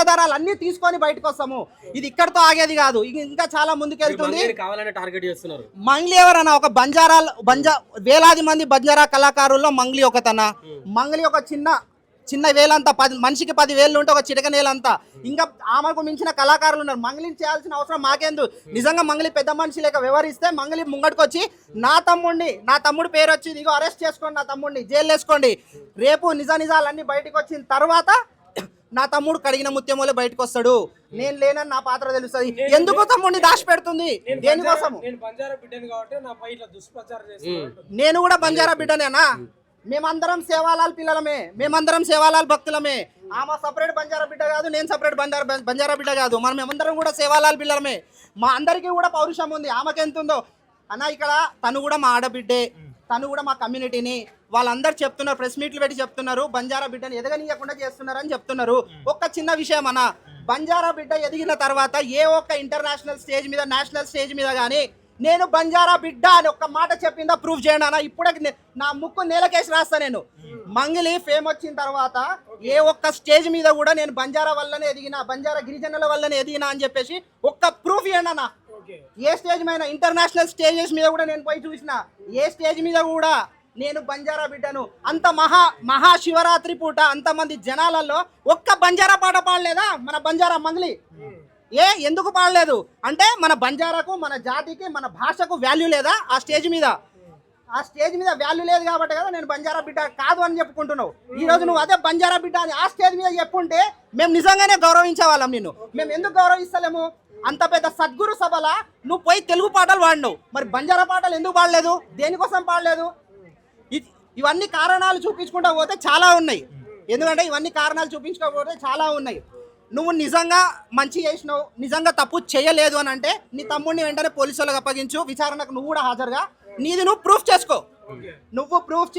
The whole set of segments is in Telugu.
ఆధారాలు అన్ని తీసుకొని బయటకు వస్తాము. ఇది ఇక్కడతో ఆగేది కాదు, ఇంకా చాలా ముందుకెళ్తుంది. మంగ్లీ ఎవరన్నా ఒక వేలాది మంది బంజారా కళాకారుల్లో మంగ్లీ ఒకతన. మంగ్లీ ఒక చిన్న వేలంతా, మనిషికి 10,000 ఉంటే ఒక చిటకనేలంతా. ఇంకా ఆమెకు మించిన కళాకారులు ఉన్నారు. మంగ్లీని చేయాల్సిన అవసరం మాకేందు. నిజంగా మంగ్లీ పెద్ద మనిషి లేక వ్యవహరిస్తే మంగ్లీ ముంగడికి వచ్చి నా తమ్ముడు పేరు వచ్చి ఇదిగో అరెస్ట్ చేసుకోండి, నా తమ్ముడిని జైలు వేసుకోండి, రేపు నిజాలన్నీ బయటకు వచ్చిన తర్వాత నా తమ్ముడు కడిగిన ముత్యమోలే బయటకు వస్తాడు, నేను లేనని నా పాత్ర తెలుస్తుంది. ఎందుకు తమ్ముడిని దాచిపెడుతుంది, దేనికోసము? నేను కూడా బంజారా బిడ్డనేనా? మేమందరం సేవాలాల్ పిల్లలమే, మేమందరం సేవాలాల్ భక్తులమే. ఆమె సపరేట్ బంజారా బిడ్డ కాదు, నేను సపరేట్ బంజారా బిడ్డ కాదు, మనం మేమందరం కూడా సేవాలాల్ పిల్లలమే. మా అందరికీ కూడా పౌరుషం ఉంది. ఆమెకి ఎంత ఉందో అన్న, ఇక్కడ తను కూడా మా ఆడబిడ్డే, తను కూడా మా కమ్యూనిటీని. వాళ్ళందరూ చెప్తున్నారు, ప్రెస్ మీట్లు పెట్టి చెప్తున్నారు, బంజారా బిడ్డని ఎదగనీయకుండా చేస్తున్నారని చెప్తున్నారు. ఒక్క చిన్న విషయం అన్న, బంజారా బిడ్డ ఎదిగిన తర్వాత ఏ ఒక్క ఇంటర్నేషనల్ స్టేజ్ మీద, నేషనల్ స్టేజ్ మీద కానీ నేను బంజారా బిడ్డ అని ఒక్క మాట చెప్పిందా ప్రూఫ్ చేయండి అన్న. ఇప్పుడే నా ముక్కు నేలకేసి రాస్తా. నేను మంగిలి ఫేమ్ వచ్చిన తర్వాత ఏ ఒక్క స్టేజ్ మీద కూడా నేను బంజారా వల్లనే ఎదిగినా, బంజారా గిరిజనుల వల్లనే ఎదిగినా అని చెప్పేసి ఒక్క ప్రూఫ్ ఇవ్వండి అన్న. ఏ స్టేజ్ మీద, ఇంటర్నేషనల్ స్టేజెస్ మీద కూడా నేను పోయి చూసిన, ఏ స్టేజ్ మీద కూడా నేను బంజారా బిడ్డను. అంత మహాశివరాత్రి పూట అంతమంది జనాలలో ఒక్క బంజారా పాట పాడలేదా మన బంజారా మంగ్లీ? ఎందుకు పాడలేదు అంటే మన బంజారాకు, మన జాతికి, మన భాషకు వాల్యూ లేదా ఆ స్టేజ్ మీద? ఆ స్టేజ్ మీద వాల్యూ లేదు కాబట్టి కదా నేను బంజారా బిడ్డ కాదు అని చెప్పుకుంటున్నావు. ఈ రోజు నువ్వు అదే బంజారా బిడ్డ అని ఆ స్టేజ్ మీద చెప్పుంటే మేము నిజంగానే గౌరవించే వాళ్ళం నిన్ను. మేము ఎందుకు గౌరవిస్తలేము? అంత పెద్ద సద్గురు సభల నువ్వు పోయి తెలుగు పాటలు పాడినావు, మరి బంజారా పాటలు ఎందుకు పాడలేదు? దేనికోసం పాడలేదు? ఇవన్నీ కారణాలు చూపించుకుంటూ పోతే చాలా ఉన్నాయి. ఎందుకంటే ఇవన్నీ కారణాలు చూపించుకోకపోతే చాలా ఉన్నాయి. నువ్వు నిజంగా మంచి చేసినావు, నిజంగా తప్పు చేయలేదు అని అంటే నీ తమ్ముడిని వెంటనే పోలీసు వాళ్ళకి అప్పగించు, విచారణకు నువ్వు కూడా హాజరుగా. నీది నువ్వు ప్రూఫ్ చేసుకో. నువ్వు ప్రూఫ్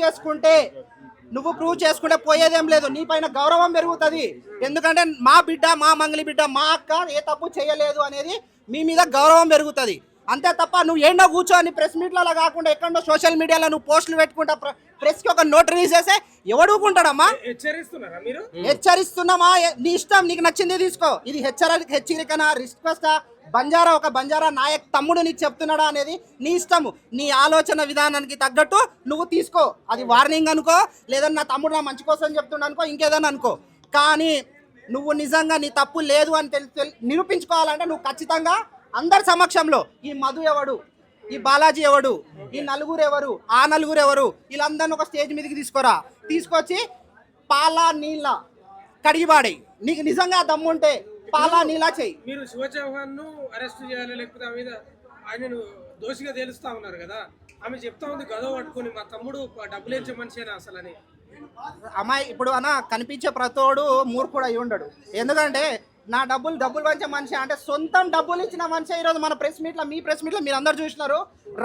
చేసుకుంటే పోయేదేం లేదు, నీ పైన గౌరవం పెరుగుతుంది. ఎందుకంటే మా బిడ్డ, మా మంగళి బిడ్డ, మా అక్క ఏ తప్పు చేయలేదు అనేది మీ మీద గౌరవం పెరుగుతుంది. అంతే తప్ప నువ్వు ఏంటో కూర్చొని ప్రెస్ మీట్లలో కాకుండా ఎక్కడో సోషల్ మీడియాలో నువ్వు పోస్టులు పెట్టుకుంటా, ప్రెస్కి ఒక నోట్ రిలీజ్ చేస్తే ఎవడు ఊరుకుంటాడమ్మా? హెచ్చరిస్తున్నామా? నీ ఇష్టం, నీకు నచ్చింది తీసుకో. ఇది హెచ్చరికనా, రిక్వెస్టా? ఒక బంజారా నాయక్ తమ్ముడు నీకు చెప్తున్నాడా అనేది నీ ఇష్టము. నీ ఆలోచన విధానానికి తగ్గట్టు నువ్వు తీసుకో. అది వార్నింగ్ అనుకో, లేదన్నా నా తమ్ముడు నా మంచి కోసం చెప్తున్నా అనుకో, ఇంకేదన్నా అనుకో. కానీ నువ్వు నిజంగా నీ తప్పు లేదు అని నిరూపించుకోవాలంటే నువ్వు ఖచ్చితంగా అందరి సమక్షంలో ఈ మధు ఎవడు, ఈ బాలాజీ ఎవడు, ఈ నలుగురు ఎవరు, ఆ నలుగురు ఎవరు, వీళ్ళందరినీ ఒక స్టేజ్ మీదకి తీసుకొచ్చి పాలా నీళ్ళ కడిగిబాడి. నీకు నిజంగా దమ్ముంటే పాలా నీళ్ళ చెయ్యి. మీరు శివ చౌహాన్ ను అరెస్ట్ చేయాలి, లేకపోతే ఆమె మీద ఆయనను దోషిగా తేలుస్తా ఉన్నారు కదా, ఆమె చెప్తా ఉంది గదవ పట్టుకుని మా తమ్ముడు డబ్బులు ఇచ్చే మనిషేనా అసలు అని. అమ్మాయి ఇప్పుడు అన్న కనిపించే ప్రతోడు మూర్ఖుడు అయి ఉండడు. ఎందుకంటే నా డబ్బులు పంచే మనిషి అంటే సొంతం డబ్బులు ఇచ్చిన మనిషి. ఈరోజు మన మీ ప్రెస్ మీట్లో మీరు అందరు చూసినారు.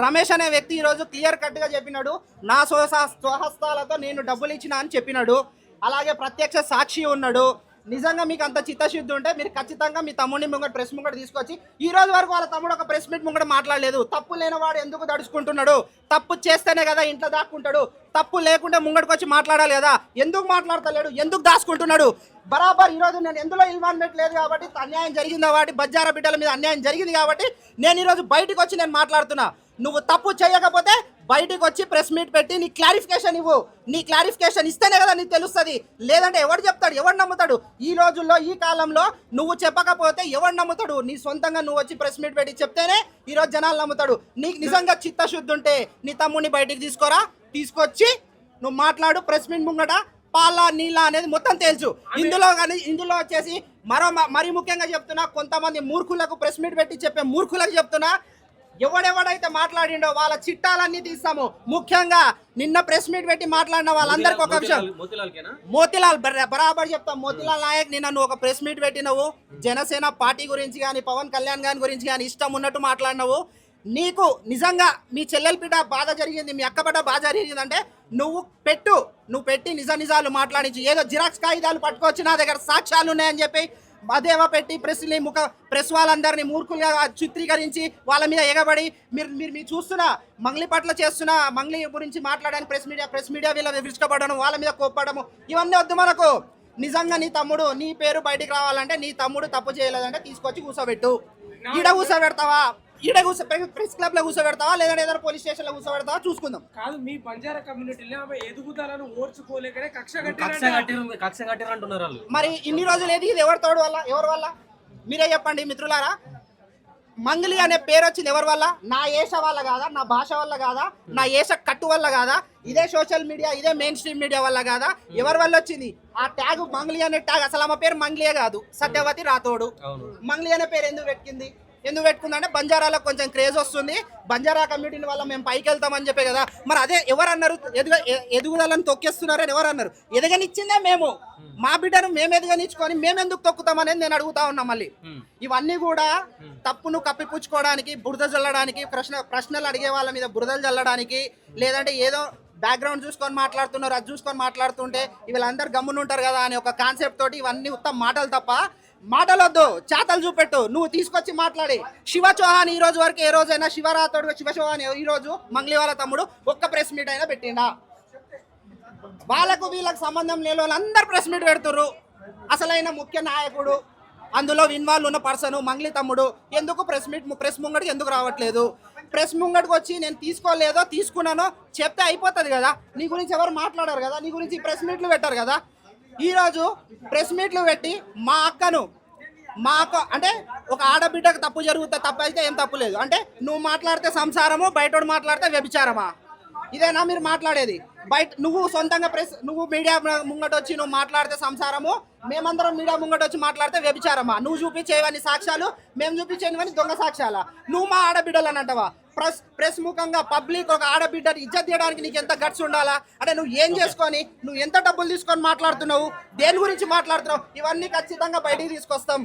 రమేష్ అనే వ్యక్తి ఈరోజు క్లియర్ కట్గా చెప్పినాడు, నా స్వహస్తాలతో నేను డబ్బులు ఇచ్చిన అని చెప్పినాడు. అలాగే ప్రత్యక్ష సాక్షి ఉన్నాడు. నిజంగా మీకు అంత చిత్తశుద్ధి ఉంటే మీరు ఖచ్చితంగా మీ తమ్ముడిని ముంగట ప్రెస్ ముంగట తీసుకొచ్చి, ఈ రోజు వరకు వాళ్ళ తమ్ముడు ఒక ప్రెస్ మీట్ ముంగట మాట్లాడలేదు. తప్పు లేనివాడు ఎందుకు దడుచుకుంటున్నాడు? తప్పు చేస్తేనే కదా ఇంట్లో దాక్కుంటాడు. తప్పు లేకుంటే ముంగడికి వచ్చి మాట్లాడాలి కదా, ఎందుకు మాట్లాడతలేడు? ఎందుకు దాచుకుంటున్నాడు? బరాబర్ ఈరోజు నేను ఎందులో ఇన్వాల్వ్మెంట్ లేదు కాబట్టి అన్యాయం జరిగింది కాబట్టి, బంజారా బిడ్డల మీద అన్యాయం జరిగింది కాబట్టి నేను ఈరోజు బయటకు వచ్చి నేను మాట్లాడుతున్నా. నువ్వు తప్పు చేయకపోతే బయటకు వచ్చి ప్రెస్ మీట్ పెట్టి నీ క్లారిఫికేషన్ ఇవ్వు. నీ క్లారిఫికేషన్ ఇస్తేనే కదా నీకు తెలుస్తుంది. లేదంటే ఎవడు చెప్తాడు, ఎవడు నమ్ముతాడు? ఈ రోజుల్లో, ఈ కాలంలో నువ్వు చెప్పకపోతే ఎవడు నమ్ముతాడు? నీ సొంతంగా నువ్వు వచ్చి ప్రెస్ మీట్ పెట్టి చెప్తేనే ఈరోజు జనాలు నమ్ముతాడు. నీకు నిజంగా చిత్తశుద్ధి ఉంటే నీ తమ్ముడిని బయటికి తీసుకొచ్చి నువ్వు మాట్లాడు. ప్రెస్ మీట్ ముంగట పాలా నీళ్ళ అనేది మొత్తం తెలుసు. ఇందులో వచ్చేసి మరీ ముఖ్యంగా చెప్తున్నా, కొంతమంది మూర్ఖులకు ప్రెస్ మీట్ పెట్టి చెప్పే మూర్ఖులకు చెప్తున్నా, ఎవడెవడైతే మాట్లాడిండో వాళ్ళ చిట్టాలన్నీ తీస్తాము. ముఖ్యంగా నిన్న ప్రెస్ మీట్ పెట్టి మాట్లాడిన వాళ్ళందరికీ ఒక విషయం, మోతీలాల్ బరాబర్ చెప్తాం. మోతీలాల్ నాయక్ నిన్న నువ్వు ఒక ప్రెస్ మీట్ పెట్టినవు, జనసేన పార్టీ గురించి కానీ, పవన్ కళ్యాణ్ గారి గురించి కానీ ఇష్టం ఉన్నట్టు మాట్లాడినవు. నీకు నిజంగా మీ చెల్లెల బిడ్డ బాధ జరిగింది, మీ అక్క బిడ్డ బాధ జరిగిందంటే నువ్వు పెట్టి నిజాలు మాట్లాడించి, ఏదో జిరాక్స్ కాగితాలు పట్టుకొచ్చి నా దగ్గర సాక్ష్యాలు ఉన్నాయని చెప్పి అదేవా పెట్టి ప్రెస్ వాళ్ళందరినీ మూర్ఖులుగా చిత్రీకరించి వాళ్ళ మీద ఎగబడి మీరు చూస్తున్న మంగ్లీ పట్ల చేస్తున్న మంగ్లీ గురించి మాట్లాడని ప్రెస్ మీడియా వీళ్ళ విరుచుకపడడం, వాళ్ళ మీద కోప్పడము, ఇవన్నీ వద్దు మనకు. నిజంగా నీ తమ్ముడు నీ పేరు బయటికి రావాలంటే నీ తమ్ముడు తప్పు చేయలేదంటే తీసుకొచ్చి కూర్చోబెట్టు. ఈడ కూర్చోబెడతావా, ఈడ ప్రెస్ క్లబ్ లో కూర్చోబెడతావా, లేదంటే ఏదైనా పోలీస్ స్టేషన్ లో కూర్చోబెడతావా చూసుకుందాం. కాదు మీ బంజారా కమ్యూనిటీలో ఆమె ఎదుగుదలను ఓర్చుకోలేకనే కక్ష కట్టిరు అంటున్నారు వాళ్ళు. మరి ఇన్ని రోజులు ఏది ఇది ఎవరి తోడు వల్ల, ఎవరి వల్ల మీరే చెప్పండి మిత్రులారా. మంగ్లీ అనే పేరు వచ్చింది ఎవరి వల్ల? నా ఏష వల్ల కాదా, నా భాష వల్ల కాదా, నా ఏష కట్టు వల్ల కాదా, ఇదే సోషల్ మీడియా ఇదే మెయిన్ స్ట్రీమ్ మీడియా వల్ల కాదా, ఎవరి వల్ల వచ్చింది ఆ ట్యాగ్? మంగ్లీ అనే ట్యాగ్ అసలు ఆమె పేరు మంగ్లీయే కాదు, సత్యవతి రాథోడు. మంగ్లీ అనే పేరు ఎందుకు పెట్టుకుందంటే బంజారాలకు కొంచెం క్రేజ్ వస్తుంది, బంజారా కమ్యూనిటీ వల్ల మేము పైకి వెళ్తామని చెప్పే కదా. మరి అదే ఎవరు అన్నారు? ఎదుగుదలను తొక్కేస్తున్నారని ఎవరు అన్నారు? ఎదగనిచ్చిందే మేము, మా బిడ్డను మేము ఎదగనిచ్చుకొని మేము ఎందుకు తొక్కుతామనేది నేను అడుగుతా ఉన్నా. మళ్ళీ ఇవన్నీ కూడా తప్పును కప్పిపుచ్చుకోవడానికి, బురద చల్లడానికి, ప్రశ్నలు అడిగే వాళ్ళ మీద బురదలు చల్లడానికి, లేదంటే ఏదో బ్యాక్గ్రౌండ్ చూసుకొని మాట్లాడుతున్నారు, అది చూసుకొని మాట్లాడుతుంటే వీళ్ళందరూ గమ్మునుంటారు కదా అనే ఒక కాన్సెప్ట్ తోటి ఇవన్నీ ఉత్తమ మాటలు తప్ప. మాటలొద్దు, చేతలు చూపెట్టు. నువ్వు తీసుకొచ్చి మాట్లాడి శివ చౌహాన్ ఈ రోజు వరకు ఏ రోజైనా శివరాతోడు శివ చౌహాన్ ఈ రోజు మంగ్లీ వాళ్ళ తమ్ముడు ఒక్క ప్రెస్ మీట్ అయినా పెట్టిండా? వాళ్ళకు వీళ్ళకి సంబంధం లేని వాళ్ళందరూ ప్రెస్ మీట్ పెడుతుర్రు. అసలైన ముఖ్య నాయకుడు అందులో ఇన్వాల్వ్ ఉన్న పర్సన్ మంగ్లీ తమ్ముడు ఎందుకు ప్రెస్ ముంగడికి ఎందుకు రావట్లేదు? ప్రెస్ ముంగడికి వచ్చి నేను తీసుకోలేదో తీసుకున్నానో చెప్తే అయిపోతుంది కదా. నీ గురించి ఎవరు మాట్లాడారు కదా, నీ గురించి ప్రెస్ మీట్లు పెట్టారు కదా. ఈరోజు ప్రెస్ మీట్లు పెట్టి మా అక్క అంటే ఒక ఆడబిడ్డకు తప్పు జరిగితే తప్పు అయితే ఏం తప్పు లేదు అంటే నువ్వు మాట్లాడితే సంసారము, బయటోడు మాట్లాడితే వ్యభిచారమా? ఇదేనా మీరు మాట్లాడేది? బయట నువ్వు సొంతంగా నువ్వు మీడియా ముంగట వచ్చి నువ్వు మాట్లాడితే సంసారము, మేమందరం మీడియా ముంగట వచ్చి మాట్లాడితే వ్యభిచారమా? నువ్వు చూపించేవని సాక్ష్యాలు, మేము చూపించేవని దొంగ సాక్ష్యాలా? నువ్వు మా ఆడబిడ్డలు అని అంటావా? ప్రెస్ ముఖంగా పబ్లిక్ ఒక ఆడబిడ్డని ఇజ్జత్ చేయడానికి నీకు ఎంత గట్స్ ఉండాలా? అంటే నువ్వు ఏం చేసుకొని, నువ్వు ఎంత డబ్బులు తీసుకొని మాట్లాడుతున్నావు, దేని గురించి మాట్లాడుతున్నావు, ఇవన్నీ ఖచ్చితంగా బయటికి తీసుకొస్తాం.